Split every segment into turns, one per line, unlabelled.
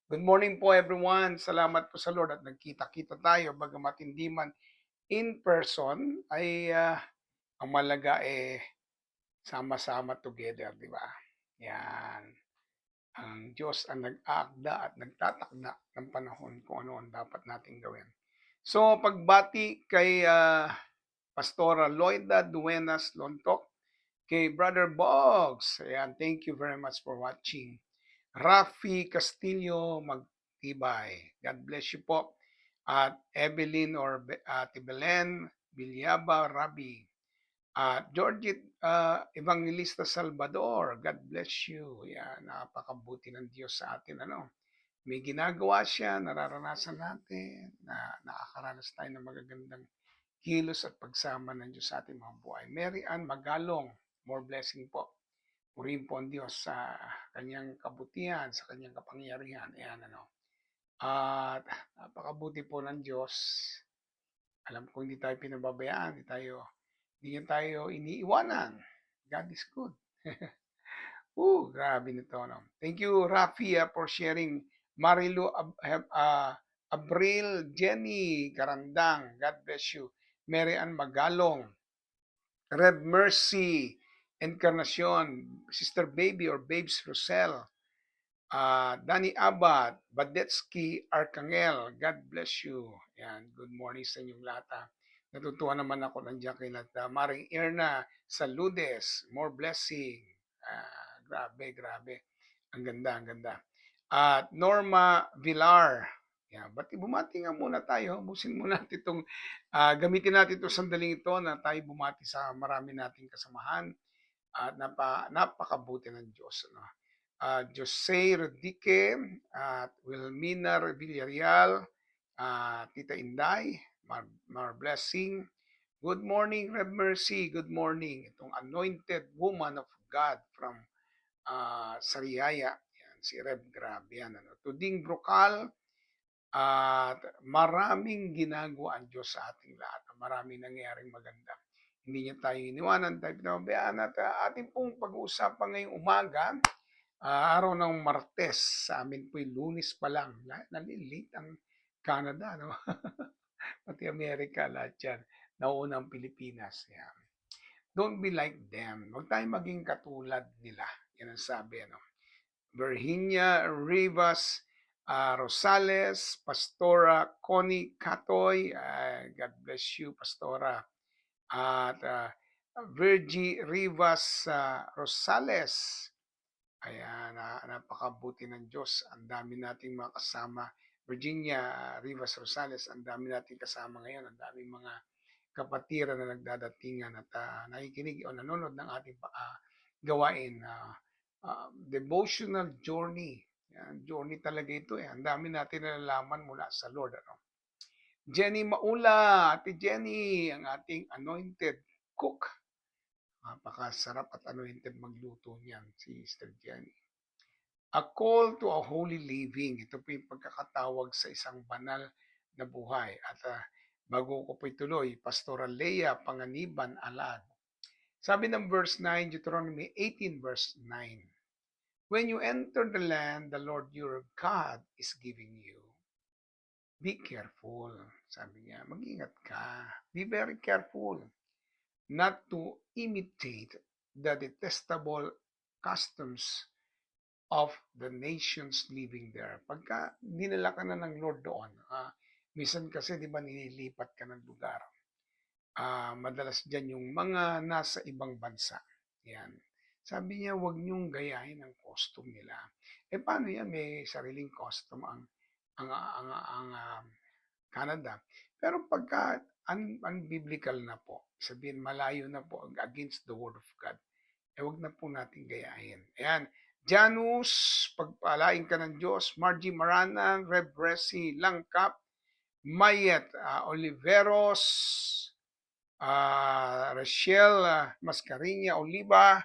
Good morning po everyone. Salamat po sa Lord at nagkita-kita tayo bagamat hindi man in person ay ang malaga sama-sama together, di ba? Yan. Ang Diyos ang nag-aakda at nagtatakda ng panahon kung ano ang dapat nating gawin. So, pagbati kay Pastora Loida Duenas Lontok, kay Brother Boggs. Ayan, thank you very much for watching. Rafi Castillo Magtibay. God bless you po. At Evelyn or Ate Belen Bilyaba Rabi. At Georgette Evangelista Salvador. God bless you. Yan, napakabuti ng Diyos sa atin. May ginagawa siya, nararanasan natin, na nakakaranas tayo ng magagandang kilos at pagsama ng Diyos sa ating mga buhay. Mary Ann Magalong, more blessing po. Purihin po ang Diyos sa kanyang kabutihan, sa kanyang kapangyarihan. Ayan, At napakabuti po ng Diyos. Alam ko hindi tayo pinababayaan, hindi niya tayo iniiwanan. God is good. Grabe nito, no? Thank you, Rafi, for sharing. Marilu Abril, Jenny Garandang, God bless you. Mary Ann Magalong, Red Mercy, Encarnacion, Sister Baby or Babes Rosel, Danny Abad, Badetsky Arcangel, God bless you. Yan, good morning sa inyong lahat. Natutuwa naman ako nandiyan kay Maring Erna Saludes, more blessing. Grabe, grabe. Ang ganda, ang ganda. At Norma Villar, yan, bumati nga muna tayo. Busin muna natin itong, gamitin natin itong sandaling ito na tayo bumati sa marami nating kasamahan at napakabuti ng Diyos. Jose Rodique, at Wilmina Villarreal, Tita Inday, Mar Blessing. Good morning, Rev Mercy. Good morning. Itong anointed woman of God from Sariaya. Yan, si Rev, grabe yan. Tuding Brocal, at maraming ginagawa ang Diyos sa ating lahat. Maraming nangyayaring maganda. Hindi niya tayo iniwanan, tayo pinabayaan. At ating pong pag-uusapan ngayong umaga, araw ng Martes, sa amin po'y Lunes pa lang. Nalilit ang Canada, no? Pati Amerika, lahat yan. Nauna ang Pilipinas. Yan. Don't be like them. Huwag tayong maging katulad nila. Yan ang sabi, Virginia Rivas Rosales, Pastora Connie Catoy, God bless you, Pastora. At Virgie Rivas Rosales, ayan, napakabuti ng Diyos. Ang dami nating mga kasama. Virginia Rivas Rosales, ang dami nating kasama ngayon. Ang daming mga kapatiran na nagdadatingan at nakikinig o nanonood ng ating gawain. Devotional journey. Yan, journey talaga ito. Ang dami natin nalalaman mula sa Lord. Jenny Maula, Ate Jenny, ang ating anointed cook. Napakasarap at anointed magluto niyan, si Sister Jenny. A call to a holy living. Ito po yung pagkakatawag sa isang banal na buhay. At bago ko po ituloy, Pastora Leia Panganiban Alad. Sabi ng verse 9, Deuteronomy 18 verse 9. When you enter the land the Lord your God is giving you, be careful. Sabi niya, mag-ingat ka. Be very careful not to imitate the detestable customs of the nations living there. Pagka dinala ka na ng Lord doon, minsan kasi di ba nililipat ka ng lugar. Madalas dyan yung mga nasa ibang bansa. Yan. Sabi niya, huwag niyong gayahin ang costume nila. Paano yan? May sariling costume ang Canada. Pero pagka unbiblical na po, sabihin malayo na po against the word of God, huwag na po natin gayahin. Ayan. Janus, pagpalain ka ng Diyos. Margie Maranang, Rev Resi Langkap, Mayet Oliveros, Rachel Mascarinya Oliva,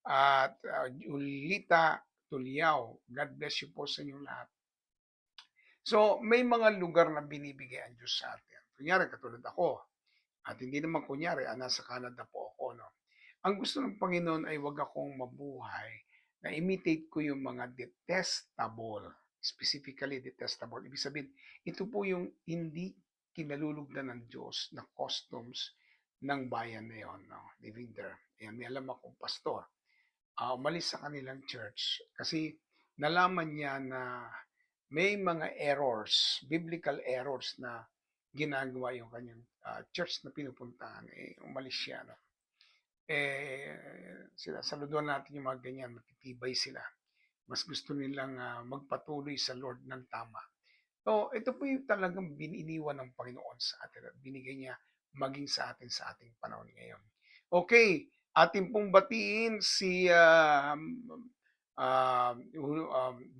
at Julita Tuliao. God bless you po sa inyong lahat. So, may mga lugar na binibigay ang Diyos sa atin. Kunyari, katulad ako. At hindi naman kunyari, nasa Canada po ako. Ang gusto ng Panginoon ay wag akong mabuhay na imitate ko yung mga detestable. specifically detestable. Ibig sabihin, ito po yung hindi kinalulugdan ng Diyos na customs ng bayan na yon, no? Living there. Ayan, may alam akong pastor, umalis sa kanilang church kasi nalaman niya na may mga errors, biblical errors na ginagawa yung kanyang church na pinupuntahan. Umalis siya. No? Saluduan natin yung mga ganyan, matitibay sila. Mas gusto nilang magpatuloy sa Lord ng tama. So, ito po yung talagang bininiwan ng Panginoon sa atin at binigay niya maging sa atin sa ating panahon ngayon. Okay, ating pong batiin si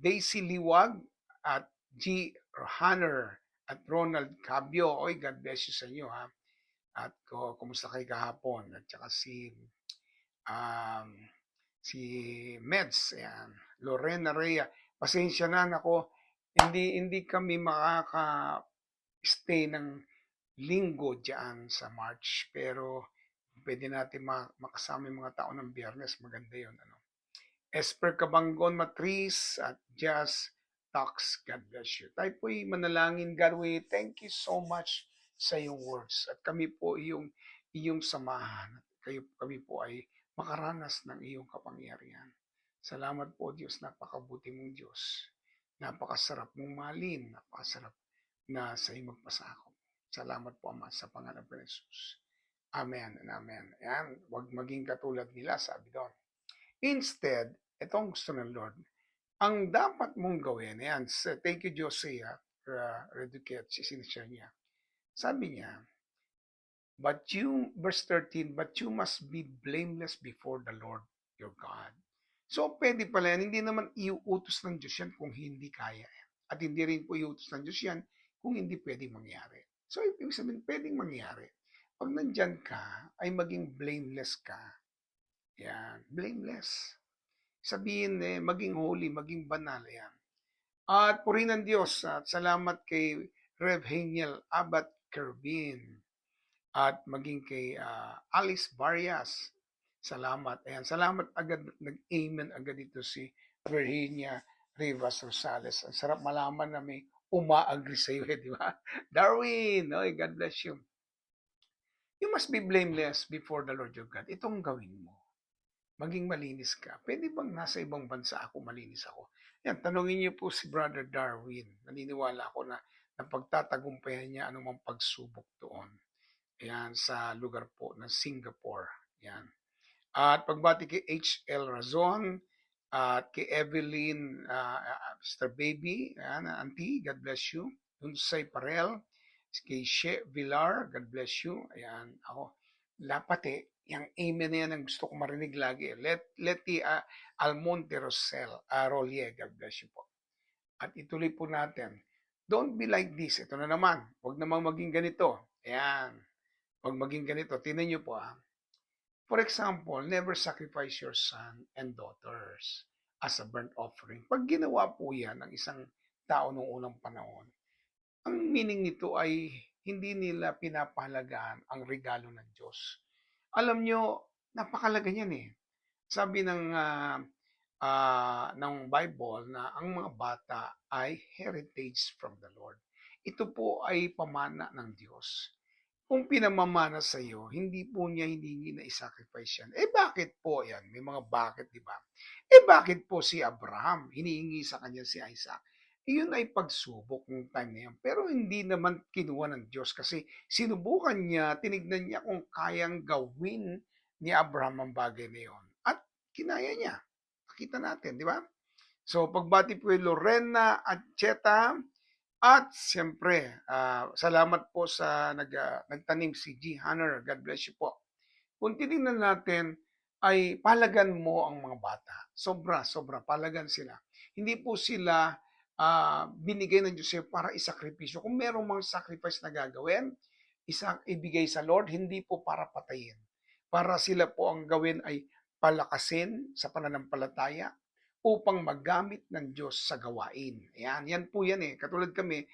Daisy Liwag at G. Hanner at Ronald Cabio. Oy, God bless you sa inyo ha. At kumusta kayo kahapon? At saka um, si Meds, ayan, Lorena Rhea. Pasensya na nako, hindi kami makaka-stay ng linggo diyan sa March, pero pwede natin makasama yung mga tao ng Biyernes, maganda 'yon, ano. Esper Cabangon Matris at Jazz Talks, God bless you. Tayo po'y manalangin. God, we thank you so much sa iyong words. At kami po iyong samahan. Kami po ay makaranas ng iyong kapangyarihan. Salamat po Diyos, napakabuti mong Diyos. Napakasarap mong malin, napakasarap na sa iyong magpasakop. Salamat po Ama sa pangalan ng Jesus. Amen and amen. Ayan, huwag maging katulad nila, sabi doon. Instead, itong gusto ng Lord, ang dapat mong gawin, ayan, thank you Josiah, Reducate, sinishare niya. Sabi niya, verse 13, but you must be blameless before the Lord your God. So, pwede pala yan, hindi naman iuutos ng Diyos yan kung hindi kaya. At hindi rin po iuutos ng Diyos yan kung hindi pwedeng mangyari. So, ibig sabihin, pwedeng mangyari. Pag nandyan ka, ay maging blameless ka. Yan, blameless. Sabihin maging holy, maging banal. Yan. At purihin ng Diyos at salamat kay Rev. Heniel Abat Kerbin at maging kay Alice Varias. Salamat. Ayan, salamat agad, nag-amen agad dito si Virginia Rivas Rosales. Ang sarap malaman na may uma-agree sa iyo, di ba? Darwin, oy, God bless you. You must be blameless before the Lord your God. Itong gawin mo. Maging malinis ka. Pwede bang nasa ibang bansa ako, malinis ako? Yan, tanongin niyo po si Brother Darwin. Naniniwala ako na pagtatagumpayan niya anumang pagsubok doon. Yan, sa lugar po ng Singapore. Yan. At pagbati kay H.L. Razon, at kay Evelyn, Mr. Baby, yan, Auntie, God bless you. Dunsay Parel, kay She Villar, God bless you. Ayan, ako, lapate, yung amen na yan ang gusto ko marinig lagi. Leti Almonte Rolie, God bless you po. At ituloy po natin. Don't be like this. Ito na naman. Huwag namang maging ganito. Ayan. Huwag maging ganito. Tingnan niyo po For example, never sacrifice your son and daughters as a burnt offering. Pag ginawa po yan ng isang tao noong unang panahon, ang meaning nito ay hindi nila pinapahalagaan ang regalo ng Diyos. Alam nyo, napakalaga niyan eh. Sabi ng Bible na ang mga bata ay heritage from the Lord. Ito po ay pamana ng Diyos. Kung pinamamana sa iyo, hindi po niya hiningi na isacrifice yan. Bakit po yan? May mga bakit, di ba? Bakit po si Abraham hinihingi sa kanya si Isaac? Iyon ay pagsubok ng time na yan. Pero hindi naman kinuha ng Diyos kasi sinubukan niya, tinignan niya kung kayang gawin ni Abraham ang bagay na yun. At kinaya niya. Nakita natin, di ba? So, pagbati po kay Lorena at Cheta, at siyempre, salamat po sa nagtanim si G. Hanner. God bless you po. Kung titingnan natin, ay palagan mo ang mga bata. Sobra, palagan sila. Hindi po sila binigay ng Diyos para isakripisyo. Kung merong mga sacrifice na gagawin, ibigay sa Lord, hindi po para patayin. Para sila po ang gawin ay palakasin sa pananampalataya, upang magamit ng Diyos sa gawain. Yan po yan eh. Katulad kami,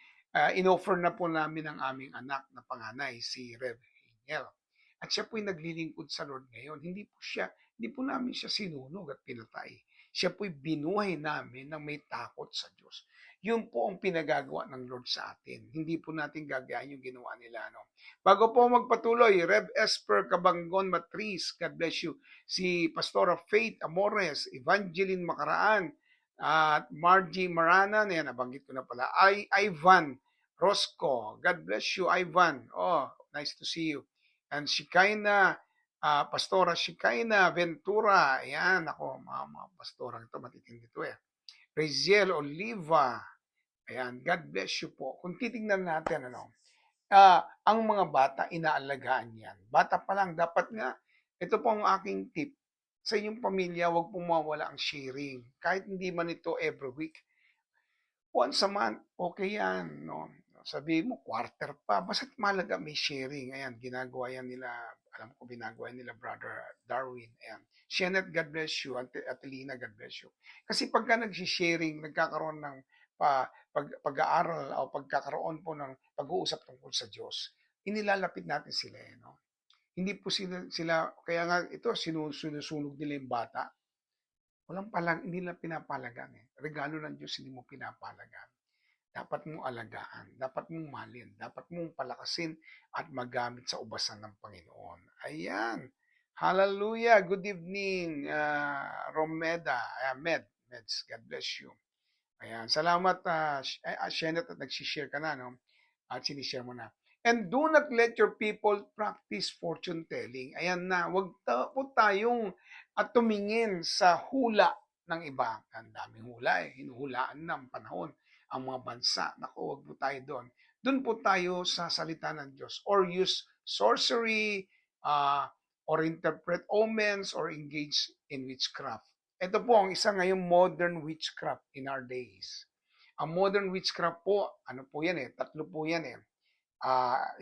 inoffer na po namin ang aming anak na panganay, si Rev. Heniel. At siya po'y naglilingkod sa Lord ngayon. Hindi po namin siya sinunog at pinatay. Siya po'y binuhay namin ng may takot sa Diyos. Yun po ang pinagagawa ng Lord sa atin. Hindi po natin gagayahin yung ginawa nila. No? Bago po magpatuloy, Rev. Esper Cabangon Matris, God bless you. Si Pastora Faith Amores, Evangeline Macaraan, at Margie Maranan, yan, nabanggit ko na pala. Ivan Rosco, God bless you, Ivan. Oh, nice to see you. And Shikaina, Pastora Shikaina Ventura, yan, ako, mga pastora ito, matitindi ito eh. Raziel Oliva, ayan, God bless you po. Kung titingnan natin, ang mga bata, inaalagaan yan. Bata pa lang, dapat nga, ito po ang aking tip. Sa inyong pamilya, huwag pong mawala ang sharing. Kahit hindi man ito every week. Once a month, okay yan. No? Sabi mo, quarter pa. Basta't malaga may sharing. Ayan, ginagawa yan nila. Alam ko, ginagawa nila Brother Darwin. Ayan. Shenet, God bless you. Atelina, God bless you. Kasi pagka nagsisharing, nagkakaroon ng pag-aaral o pagkakaroon po ng pag-uusap tungkol sa Diyos, inilalapit natin sila. No? Hindi po sila, kaya nga ito, sinusunog nila yung bata. Hindi nila pinapalagan eh. Regalo ng Diyos, hindi mo pinapalagan. Dapat mong alagaan, dapat mong malin, dapat mong palakasin at magamit sa ubasan ng Panginoon. Ayan. Hallelujah. Good evening, Romeda. Meds. God bless you. Ayan. Salamat, Shenet, at nagsishare ka na, no? At sinishare mo na. And do not let your people practice fortune telling. Ayan na, wag po tayong tumingin sa hula ng iba. Ang daming hula eh, hinuhulaan ng panahon ang mga bansa. Naku, wag po tayo doon. Doon po tayo sa salita ng Diyos or use sorcery or interpret omens or engage in witchcraft. Ito po ang isa ngayong modern witchcraft in our days. Ang modern witchcraft po, ano po yan eh, tatlo po yan eh.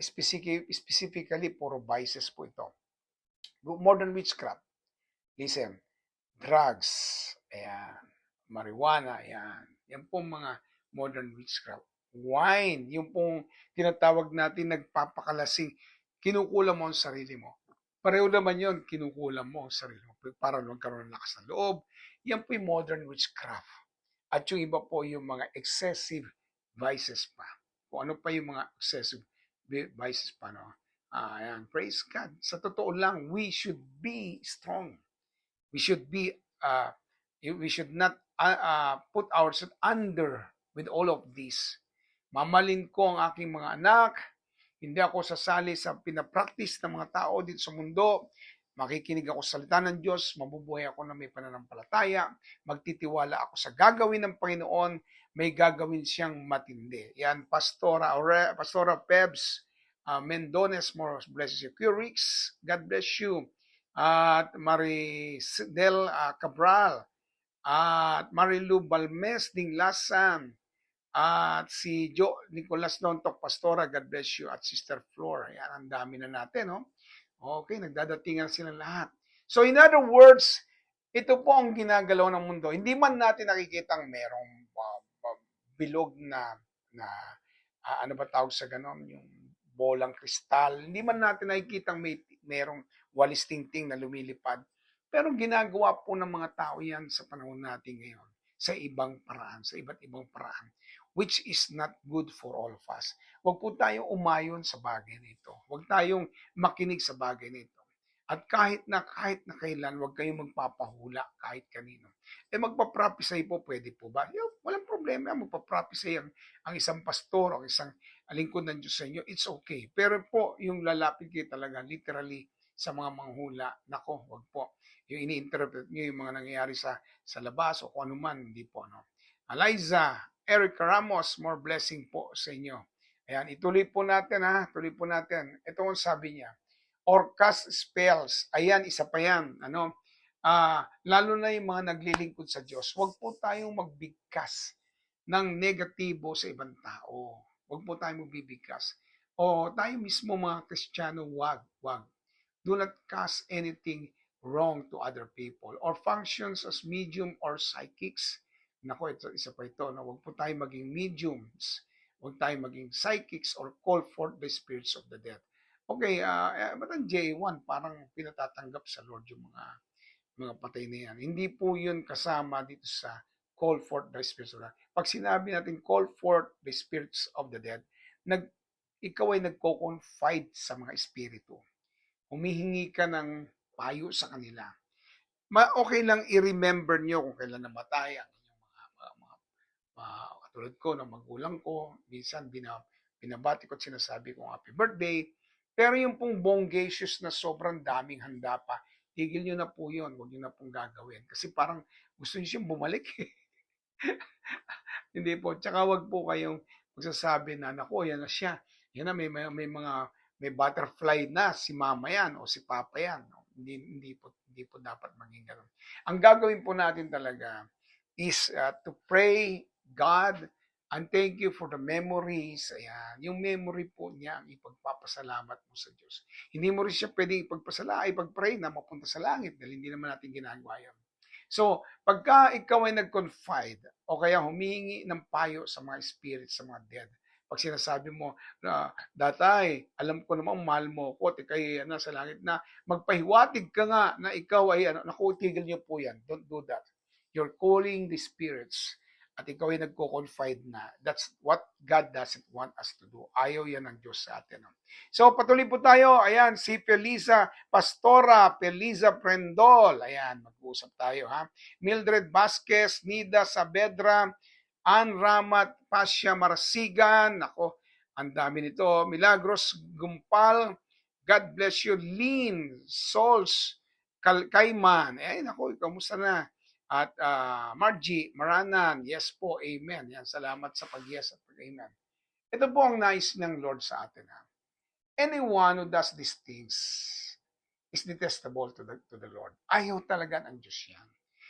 Specifically, puro vices po ito. Modern witchcraft. Listen, drugs, ayan, marijuana, ayan. Yan pong mga modern witchcraft. Wine, yung pong tinatawag natin nagpapakalasing, kinukulam mo ang sarili mo. Pareho naman yun, kinukulam mo ang sarili mo para magkaroon ng lakas ng loob. Yan po yung modern witchcraft. At yung iba po yung mga excessive vices pa. Kung ano pa yung mga excessive vices pa, no? Ayan, praise God. Sa totoo lang, we should be strong. We should not put ourselves under with all of this. Mamalin ko ang aking mga anak. Hindi ako sasali sa pinapractice ng mga tao dito sa mundo. Makikinig ako sa salita ng Diyos, mabubuhay ako na may pananampalataya, magtitiwala ako sa gagawin ng Panginoon, may gagawin siyang matindi. Yan, Pastora Pebs Mendones, more blesses you. Curix, God bless you. At Marisdel Cabral, at Marilu Balmes Dinglasan, at si Nicolas Nontok Pastora, God bless you, at Sister Flor. Yan, ang dami na natin, no? Okay, nagdadatingan sila lahat. So in other words, ito po ang ginagalaw ng mundo. Hindi man natin nakikita ang merong bilog na ano ba tawag sa ganon, yung bolang kristal. Hindi man natin nakikita ang merong walis tingting na lumilipad. Pero ginagawa po ng mga tao yan sa panahon natin ngayon sa ibang paraan, sa iba't ibang paraan, which is not good for all of us. Huwag po tayong umayon sa bagay nito. Huwag tayong makinig sa bagay nito. At kahit na kailan, huwag kayong magpapahula kahit kanino. Magpa-prophesy po, pwede po ba? Walang problema, magpa-prophesy ang isang pastor o isang lingkod ng Diyos sa inyo, it's okay. Pero po, yung lalapit kayo talaga, literally, sa mga manghula, nako, wag po. Yung ini-interpret nyo yung mga nangyayari sa labas o kung ano man, hindi po. No? Eliza, Eric Ramos, more blessing po sa inyo. Ayan, ituloy po natin ha, tuloy po natin. Ito ang sabi niya, or cast spells. Ayan, isa pa yan. Lalo na yung mga naglilingkod sa Diyos. Huwag po tayong magbigkas ng negatibo sa ibang tao. Huwag po tayong magbibigkas. O tayo mismo mga Kristiyano, wag. Do not cast anything wrong to other people or functions as medium or psychics. Nako, ito, isa pa ito. No? Huwag po tayo maging mediums. Huwag tayo maging psychics or call forth the spirits of the dead. Okay, ba't ang J1 parang pinatatanggap sa Lord yung mga mga patay na yan. Hindi po yun kasama dito sa call forth the spirits of the dead. Pag sinabi natin call forth the spirits of the dead, ikaw ay nagko-confide sa mga espiritu. Humihingi ka ng payo sa kanila. Okay lang i-remember nyo kung kailan namatay ang inyong katulad ko, ng magulang ko. Minsan binabati ko at sinasabi ko happy birthday. Pero yung pong bongacious na sobrang daming handa pa, tigil nyo na po yun. Huwag nyo na pong gagawin. Kasi parang gusto nyo siyang bumalik. Hindi po. Tsaka wag po kayong magsasabi na, naku, yan na siya. Yan na, may butterfly na si mama yan o si papa yan. Hindi po dapat maging ganun. Ang gagawin po natin talaga is to pray God and thank you for the memories. Ayan. Yung memory po niya ang ipagpapasalamat mo sa Diyos. Hindi mo rin siya pwedeng ipag-pray na mapunta sa langit dahil hindi naman natin ginagawa yun. So, pagka ikaw ay nag-confide o kaya humihingi ng payo sa mga spirits, sa mga dead, pag sinasabi mo na, Datay, alam ko namang mahal mo ko, at ikay sa langit na, magpahiwatig ka nga na ikaw ay, naku, tigil niyo po yan. Don't do that. You're calling the spirits at ikaw ay nagko-confide na. That's what God doesn't want us to do. Ayaw yan ng Diyos sa atin. So, patuloy po tayo. Ayan, si Pastora Feliza Prendol. Ayan, mag-uusap tayo ha. Mildred Vasquez, Nida Saavedra, Ann Ramat, Pasha Marasigan. Ako, ang dami nito. Milagros Gumpal. God bless you. Lynn Sols Kayman. Ayan, ako, kamusta na? At Margie Maranan, yes po, amen. Yan, salamat sa pag-yes at pag-amen. Ito po ang nais ng Lord sa atin. Ha? Anyone who does these things is detestable to the Lord. Ayaw talaga ng Diyos yan.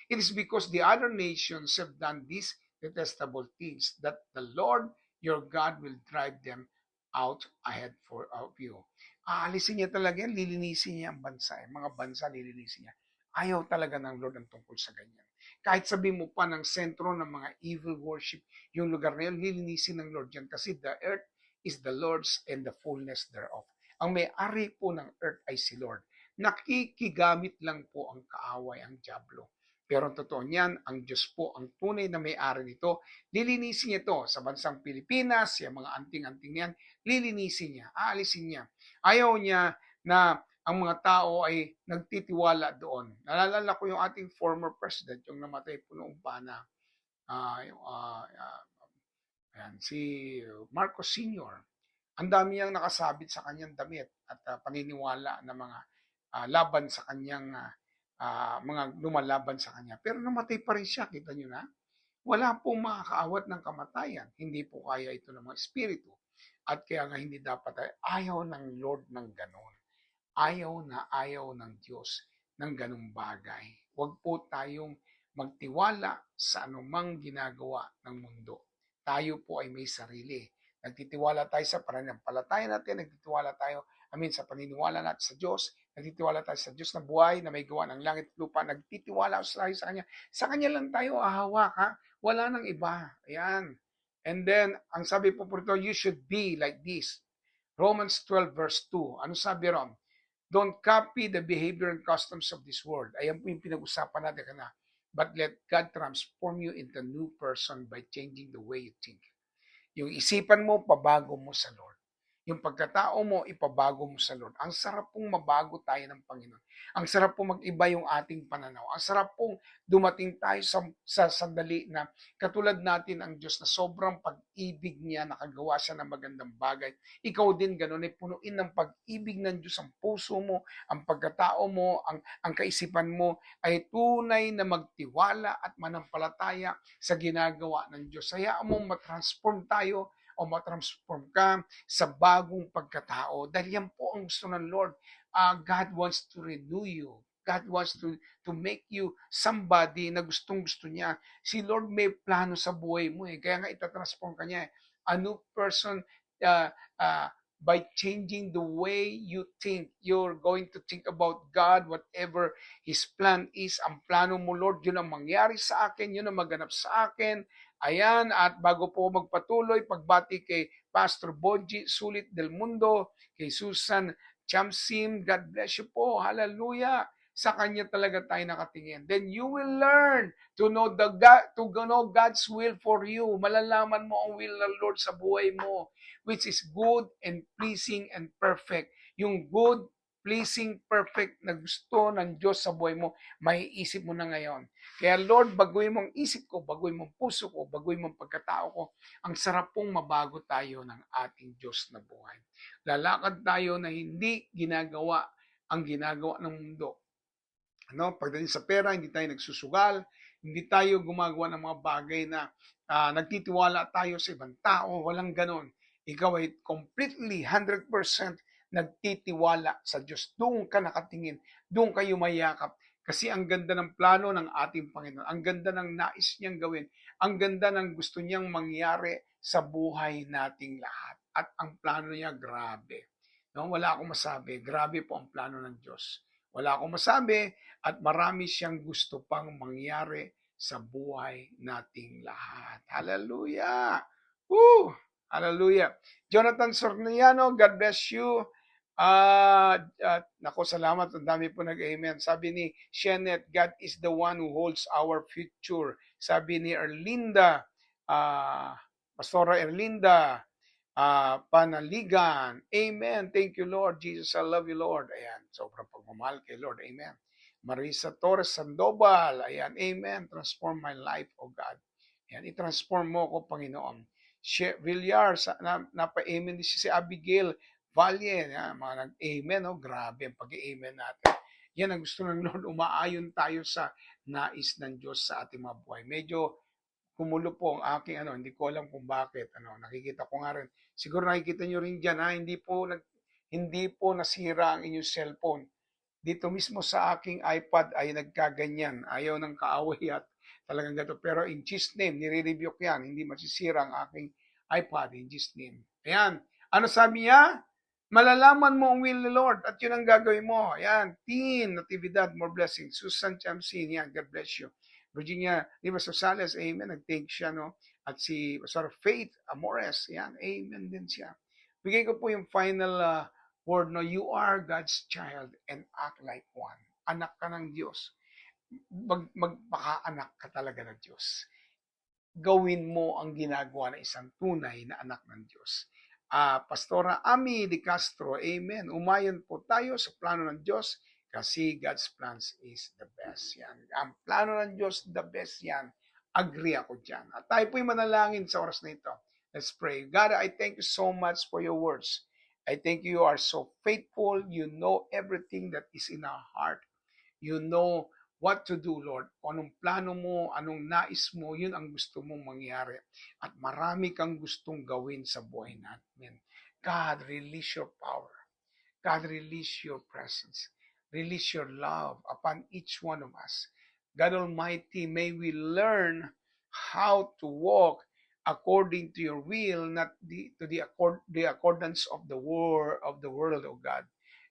It is because the other nations have done these detestable things that the Lord your God will drive them out ahead of you. Aalisin niya talaga yan, lilinisin niya ang bansa. Mga bansa lilinisin niya. Ayaw talaga ng Lord ang tungkol sa ganyan. Kahit sabi mo pa ng sentro ng mga evil worship, yung lugar na yun, lilinisin ng Lord yan kasi the earth is the Lord's and the fullness thereof. Ang may-ari po ng earth ay si Lord. Nakikigamit lang po ang kaaway, ang dyablo. Pero ang totoo niyan, ang Diyos po, ang tunay na may-ari nito, lilinisin niya ito sa bansang Pilipinas, yung mga anting-anting niyan, lilinisin niya, aalisin niya. Ayaw niya na ang mga tao ay nagtitiwala doon. Naalala ko yung ating former president, yung namatay po noong pana, si Marcos Sr. Ang dami niyang nakasabit sa kanyang damit at paniniwala na mga laban sa kanyang mga lumalaban sa kanya. Pero namatay pa rin siya, kita niyo na? Wala pong makakaawat ng kamatayan. Hindi po kaya ito ng mga espiritu. At kaya nga hindi dapat ayaw ng Lord ng ganon. Ayaw ng Diyos ng ganung bagay. Huwag po tayong magtiwala sa anumang ginagawa ng mundo. Tayo po ay may sarili. Nagtitiwala tayo sa pananampalataya natin, nagtitiwala tayo, sa paniniwala natin sa Diyos, nagtitiwala tayo sa Diyos na buhay, na may gawa ng langit at lupa, nagtitiwala tayo sa Kanya. Sa Kanya lang tayo ahawak, ha? Wala nang iba. Ayan. And then, ang sabi po po ito, you should be like this. Romans 12 verse 2. Ano sabi ron? Don't copy the behavior and customs of this world. Ayan po yung pinag-usapan natin kana. But let God transform you into a new person by changing the way you think. Yung isipan mo, pabago mo sa Lord. Yung pagkatao mo, ipabago mo sa Lord. Ang sarap pong mabago tayo ng Panginoon. Ang sarap pong mag-iba yung ating pananaw. Ang sarap pong dumating tayo sa sandali na katulad natin ang Diyos na sobrang pag-ibig niya, nakagawa siya ng magandang bagay. Ikaw din ganun, ay punuin ng pag-ibig ng Diyos ang puso mo, ang pagkatao mo, ang kaisipan mo ay tunay na magtiwala at manampalataya sa ginagawa ng Diyos. Hayaan mo matransform tayo o matransform ka sa bagong pagkatao. Dahil yan po ang gusto ng Lord. God wants to renew you. God wants to make you somebody na gustong-gusto niya. Si Lord may plano sa buhay mo eh. Kaya nga itatransform ka niya eh. A new person by changing the way you think. You're going to think about God, whatever His plan is. Ang plano mo, Lord, yun ang mangyari sa akin, yun ang maganap sa akin. Ayan, at bago po magpatuloy, pagbati kay Pastor Bonji Sulit del Mundo, kay Susan Chamsim, God bless you po, hallelujah. sa Kanya talaga tayo nakatingin. Then you will learn to know know God's will for you. Malalaman mo ang will ng Lord sa buhay mo, which is good and pleasing and perfect. Yung good, pleasing, perfect na gusto ng Diyos sa buhay mo, maiisip mo na ngayon. Kaya Lord, baguhin mo ang isip ko, baguhin mo ang puso ko, baguhin mo ang pagkatao ko. Ang sarap pong mabago tayo ng ating Diyos na buhay. Lalakad tayo na hindi ginagawa ang ginagawa ng mundo. Pagdating sa pera, hindi tayo nagsusugal, hindi tayo gumagawa ng mga bagay na nagtitiwala tayo sa ibang tao, walang ganon. Ikaw ay completely 100% nagtitiwala sa Diyos. Doon ka nakatingin, doon kayo mayakap. Kasi ang ganda ng plano ng ating Panginoon, ang ganda ng nais niyang gawin, ang ganda ng gusto niyang mangyari sa buhay nating lahat. At ang plano niya, grabe. Wala akong masabi, grabe po ang plano ng Diyos. Wala akong masabi at marami siyang gusto pang mangyari sa buhay nating lahat. Hallelujah! Woo! Hallelujah! Jonathan Sorniano, God bless you. Nako, salamat. Ang dami po nag-amen. Sabi ni Shenet, God is the one who holds our future. Sabi ni Erlinda, Pastora Erlinda, panaligan. Amen. Thank you, Lord. Jesus, I love you, Lord. Ayan. Sobrang pagmamahal kay Lord. Amen. Marisa Torres Sandoval. Ayan. Amen. Transform my life, oh God. Ayan. I-transform mo ko, Panginoon. Villar, napa-amen din si Abigail Valle. Ayan, mga nag-amen. Oh, grabe ang pag-amen natin. Yan ang gusto ng Lord. Umaayon tayo sa nais ng Diyos sa ating mga buhay. Medyo kumulo po ang aking hindi ko alam kung bakit. Nakikita ko nga rin. Siguro nakikita nyo rin dyan, hindi po nasira ang inyong cellphone. Dito mismo sa aking iPad ay nagkaganyan. Ayaw ng kaaway at talagang gato. Pero in Jesus' name, nire-rebuke yan. Hindi masisira ang aking iPad in Jesus' name. Ayan. Ano sabi niya? Malalaman mo ang will ni Lord at yun ang gagawin mo. Ayan. Teen, Natividad, more blessings. Susan Chamsin, yan. God bless you. Virginia Rivas Rosales, amen. Nag-take siya, no? At si sort of Faith Amores, yan. Amen din siya. Bigay ko po yung final word, no? You are God's child and act like one. Anak ka ng Diyos. Magpaka-anak ka talaga ng Diyos. Gawin mo ang ginagawa ng isang tunay na anak ng Diyos. Pastora Ami de Castro, amen. Umayon po tayo sa plano ng Diyos kasi God's plans is the best. Yan. Ang plano ng Diyos, the best yan. Agree ako dyan. At tayo po'y manalangin sa oras na ito. Let's pray. God, I thank you so much for your words. I thank you are so faithful. You know everything that is in our heart. You know what to do, Lord. Kung anong plano mo, anong nais mo, yun ang gusto mong mangyari. At marami kang gustong gawin sa buhay natin. God, release your power. God, release your presence. Release your love upon each one of us. God Almighty, may we learn how to walk according to your will, not the accordance of the world, O God.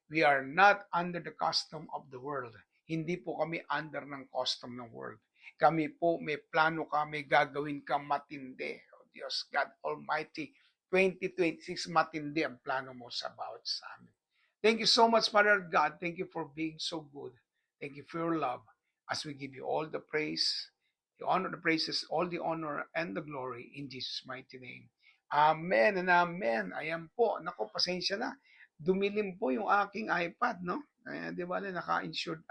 We are not under the custom of the world. Hindi po kami under ng custom ng world. Kami po, may plano kami, gagawin ka matindi. O Diyos, God Almighty, 2026, matindi ang plano mo sa bawat sa amin. Thank you so much, Father God. Thank you for being so good. Thank you for your love. As we give you all the praise, the honor, the praises, all the honor and the glory in Jesus' mighty name. Amen and amen. Ayan po. Naku, pasensya na. Dumilim po yung aking iPad, no? Di ba, naka-insured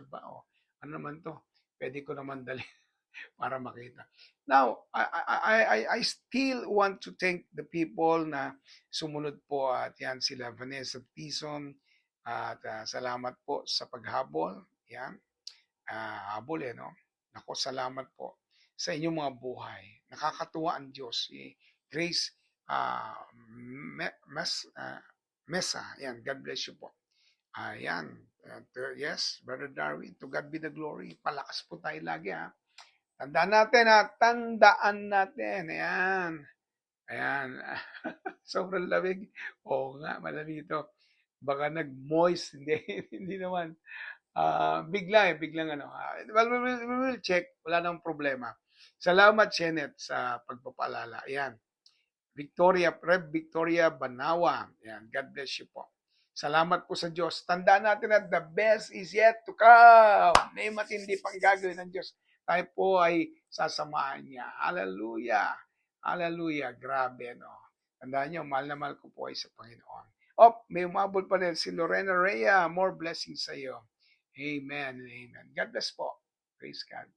ba? Ano naman to? Pwede ko naman dali para makita. Now, I still want to thank the people na sumunod po at yan sila Vanessa Tison at salamat po sa paghabol. Yan. Habol no? Nako, salamat po sa inyong mga buhay. Nakakatuwa ang Diyos. Grace Mesa. Yan, God bless you po. Ayan. Yes, Brother Darwin, to God be the glory. Palakas po tayo lagi, ha. Tandaan natin. Ayan. Ayan. Sobrang lamig. Oo nga, malamig ito. Baka nag-moist. Hindi naman. Biglang we will check. Wala nang problema. Salamat, Shenet, sa pagpapaalala. Ayan. Rev Victoria Banawa. Ayan. God bless you po. Salamat po sa Diyos. Tandaan natin na the best is yet to come. May matindi pang gagawin ng Diyos. Tayo po ay sasamahan niya. Hallelujah. Hallelujah. Grabe, no? Tandaan niyo, mahal na mahal ko po ay sa Panginoon. May umabot pa rin si Lorena Rhea. More blessings sa iyo. Amen and amen. God bless po. Praise God.